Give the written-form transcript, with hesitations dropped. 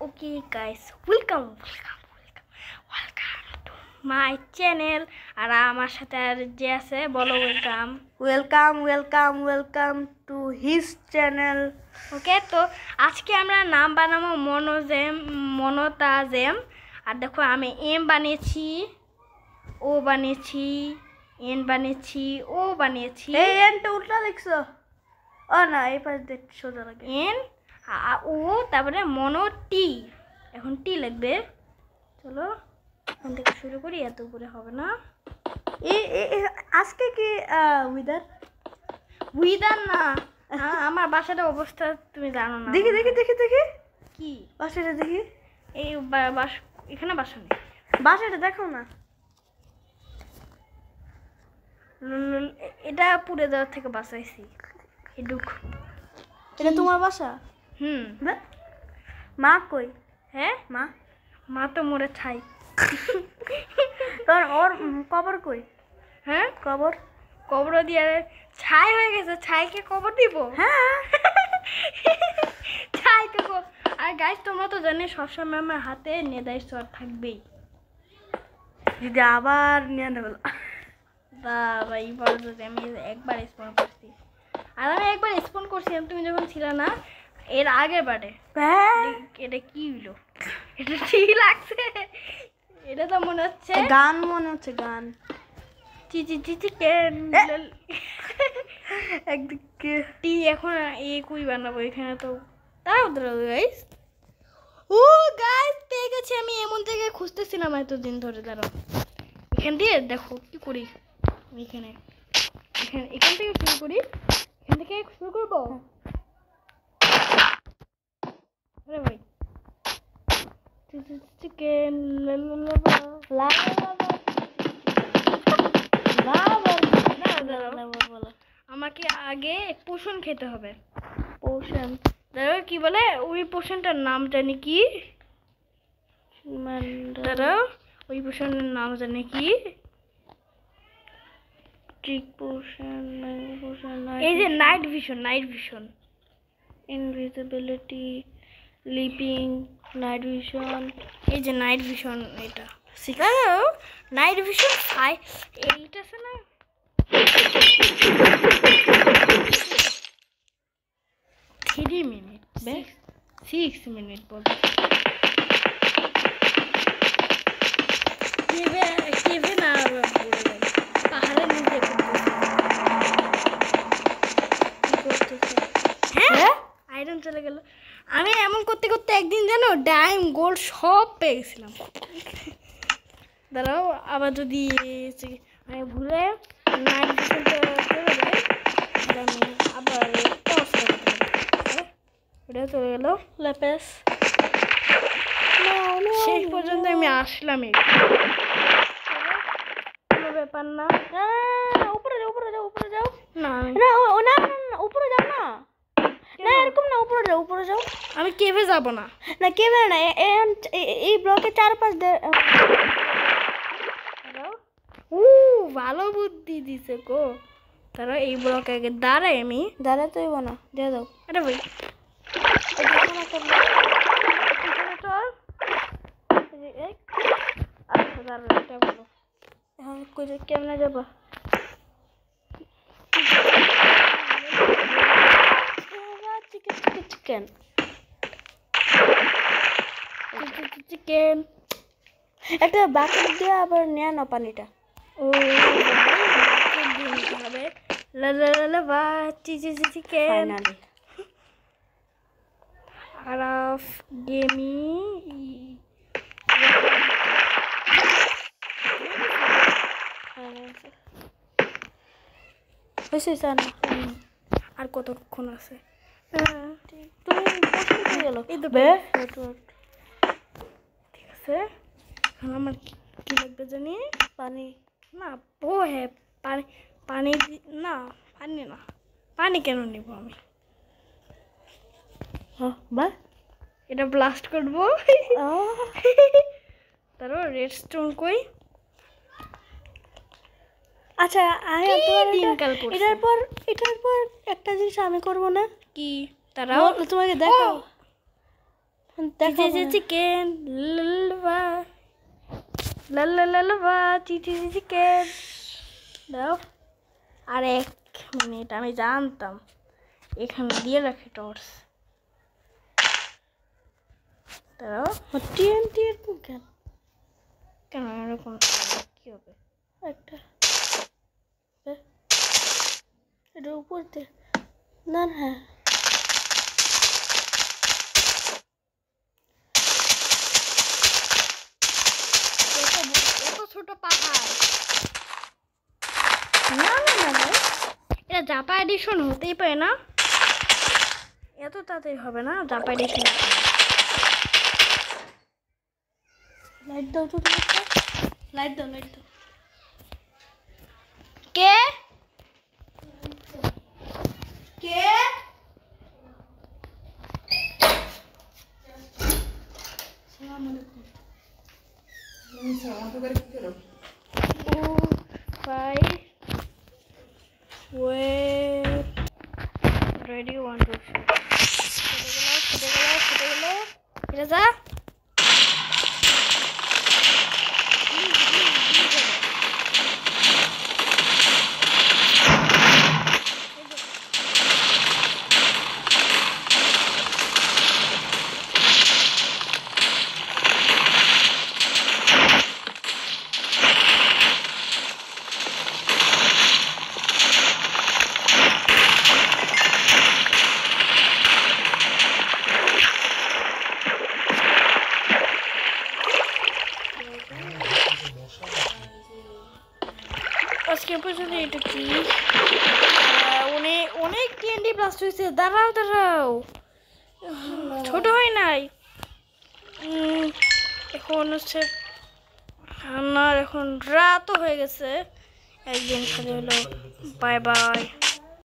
Okay guys, welcome to my channel আর আমার সাথে আর যে আছে বলো ওয়েলকাম টু হিজ চ্যানেল। ওকে, তো আজকে আমরা নাম বানাবো মনোতাজেম। আর দেখো আমি এম বানিয়েছি, ও বানিয়েছি, এন বানিয়েছি, ও বানিয়েছি। এই এনটা উল্টা লিখছো? ও না, এই পাশ দিয়ে সোজা লাগে। এন ও, তারপরে মনো টি, এখন টি লাগবে। চলো এখন থেকে শুরু করি, এত উপরে হবে না। আজকে কি উইদার না, আমার বাসাটা অবস্থা তুমি জানো না। দেখি কি বাসাটা দেখি? এই এখানে বাসা নেই, বাসাটা দেখো না। এটা পুড়ে দেওয়ার থেকে বাঁচাইছি। এটা তোমার বাসা? মা কই? হ্যাঁ, মা তো মরে ছাই। তোর ওর কবর কই? হ্যাঁ, কবর দিয়ে ছাই হয়ে গেছে, ছাইকে কবর দিব? হ্যাঁ। ছাই দেবো। আর গাইস, তোমরা তো জানি সবসময় আমার হাতে নেদাই সর থাকবেই। যদি আবার নিয়ে নেবে বাবা, এই বড় যদি আমি একবার স্পন করছি, আর আমি একবার স্পন করছিলাম তুমি যখন ছিল না, এর আগের বারে। এটা কি হলো? এটা ঠিক লাগছে? এটা তো মনে হচ্ছে গান, গান। চিকেন একদিকে টি। এখন কুই বানাবো এখানে, তো দাঁড়াও গাইস। ও গাইস, পেয়ে গেছি আমি। এমন জায়গায় খুঁজতেছিলাম এতদিন ধরে। দাঁড়াও, এখান দিয়ে দেখো কি করি। এখান থেকে শুরু করি, এখান থেকে শুরু করবো। আরে ভাই, চিকেন আমাকে আগে পোষণ খেতে হবে। পোষণ? দাঁড়াও, কি বলে ওই পোষণটার নাম জানি কি? দাঁড়াও, ওই পোষণের নাম জানি কি? এই যে night vision, invisibility, leaping, night vision. এই যে নাইট ভিশন, এটা শিখাও। নাইট ভিশন এইটা আছে না? 3 মিনিট, 6 মিনিট বলতে। কেভে না, পাহাড়ের নিচে আয়রন চলে গেল। আমি এমন করতে করতে একদিন জানো ডাইম গোল্ড সব পেয়ে গেছিলাম। দাঁড়াও, আবার যদি আমি ভুলে নাইট ভিশনটা চলে যায়, আমি আবার এটা চলে গেল ল্যাপেস। শেষ পর্যন্ত আমি আসলাম। কোনো ব্যাপার না। উপরে যাও। না উপরে যাও না। না, এরকম না, উপরে যাও। আমি কেভে যাব না। না, কেভে না, এই ব্লকে চারপাশ ভালো বুদ্ধি দিছে গো। তারা এই ব্লকে আগে দাঁড়াই, আমি দাঁড়াতেই না, দিয়ে দাও। আরে ভাই, কেমনে যাবা? চিকেন একটা বাকেট দিয়ে আবার নিয়ে নাও পানিটা। ও হবে চিকেন আর গেমি আর কতক্ষণ আছে? ঠিক আছে, এখন আমার কি লাগবে জানি? পানি না, হ্যাঁ, পানি না, পানি কেন নিব আমি? এটা ব্লাস্ট করবো। তারপর রেডস্টোন কই? আচ্ছা, এটার পর একটা জিনিস আমি করবো না? কি? তারাও তোমাকে দেখো। দেখা চিকেন লালবা চিকেন দাও। আর 1 মিনিট, আমি জানতাম এখানে দিয়ে রাখি টর্চ। দাও টিএনটি এরকম কেন? কেন এরকম কি হবে? একটা এটা উপর দিয়ে না হ্যাঁ এত ছোট পাহাড় না না না ভাই, এটা জাপা এডিশন হতেই পারে না, এত তাড়াতাড়ি হবে না জাপা এডিশন। লাইট দাও তো, লাইট দাও লাইট দাও। কে কে আসসালামু আলাইকুম। ভাই ওয়েট রেডি 1 2 ছুটে গেল এটা যা। আজকে পর্যন্ত এটা কি অনেক টিএনডি ব্লাস্ট হয়েছে। দাঁড়াও দাঁড়াও, ছোট হয় নাই। এখন হচ্ছে আমার এখন রাতও হয়ে গেছে, একদিন খালি হলো। Bye bye.